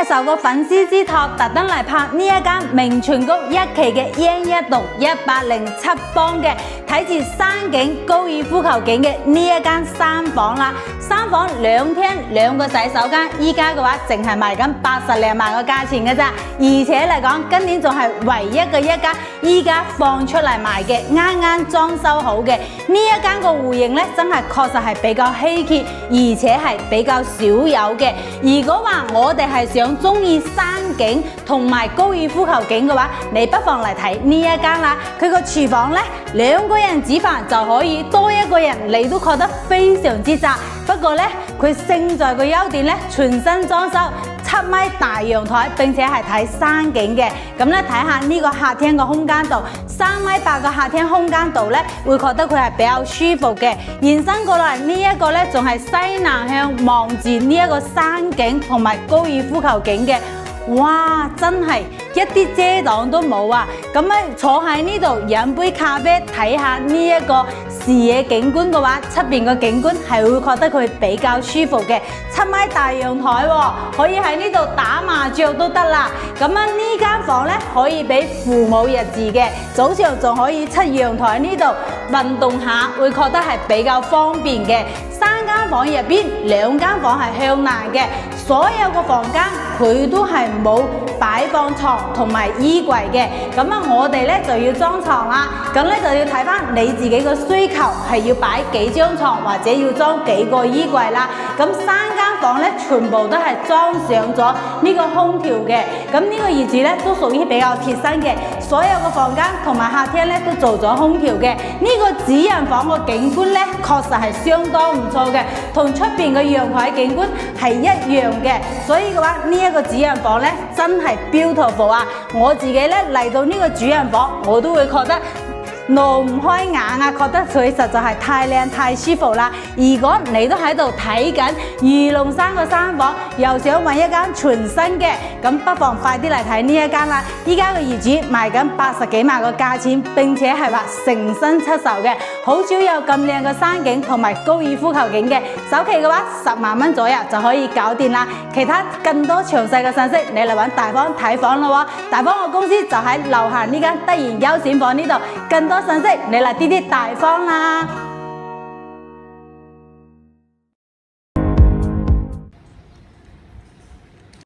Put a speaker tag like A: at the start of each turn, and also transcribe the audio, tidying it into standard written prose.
A: 係受個粉絲之託，特登嚟拍呢一間名泉谷一期嘅112 107方嘅，睇住山景高爾夫球景嘅呢一間3房啦。3房2廳2個洗手間，依家嘅話淨係賣緊80零萬個價錢嘅咋，而且嚟講今年仲係唯一嘅一間依家放出嚟賣嘅，啱啱裝修好嘅呢一間個戶型咧，真係確實係比較稀缺，而且係比較少有嘅。如果話我哋係想中意山景同埋高爾夫球景嘅話，你不妨嚟睇呢一間啦。佢個廚房咧，2個人煮飯就可以，多一個人你都覺得非常之窄。不過咧，佢勝在個優點咧，全新裝修，7米大陽台，並且係睇山景嘅。咁咧睇下呢個客廳嘅空間度，3.8米嘅客廳空間度咧，會覺得佢係比較舒服嘅。延伸過來呢一個咧，仲係西南向望住呢一個山景同埋高爾夫球景嘅。哇，真係一啲遮擋都冇啊！咁咧坐喺呢度飲杯咖啡，睇下呢一個視野景觀嘅話，出邊個景觀係會覺得佢比較舒服嘅。7米大陽台喎，可以喺呢度打麻雀都得啦。咁呢間房咧可以俾父母入住嘅，早上仲可以出陽台呢度運動下，會覺得係比較方便嘅。3間房入邊2間房係向南嘅，所有個房間佢都係冇擺放床同埋衣櫃嘅。咁我哋咧就要裝床啦，咁咧就要睇翻你自己個需求，係要擺幾張床或者要裝幾個衣櫃啦。咁3間房咧全部都係裝上咗呢個空調嘅。咁呢個業主咧都屬於比較貼身嘅，所有個房間同埋客廳咧都做咗空調嘅。呢個主人房個景觀咧確實係相當唔錯嘅，同出邊嘅陽台景觀係一樣嘅。所以嘅話呢一個主人房咧真係 beautiful 啊！我自己咧嚟到呢個主人房，我都會覺得挪唔開眼啊，覺得佢實在係太靚太舒服啦。如果你都喺度睇緊御龍山個3房，又想揾一間全新嘅，咁不妨快啲嚟睇呢一間啦。依家個業主賣緊80幾萬個價錢，並且係話誠心出售嘅，好少有咁靚嘅山景同埋高爾夫球景嘅。首期嘅話10萬蚊左右就可以搞掂啦。其他更多詳細嘅信息，你嚟揾大方睇房啦喎。大方嘅公司就喺樓下呢間德賢優選房呢度。更多信息，你嚟啲大方啦！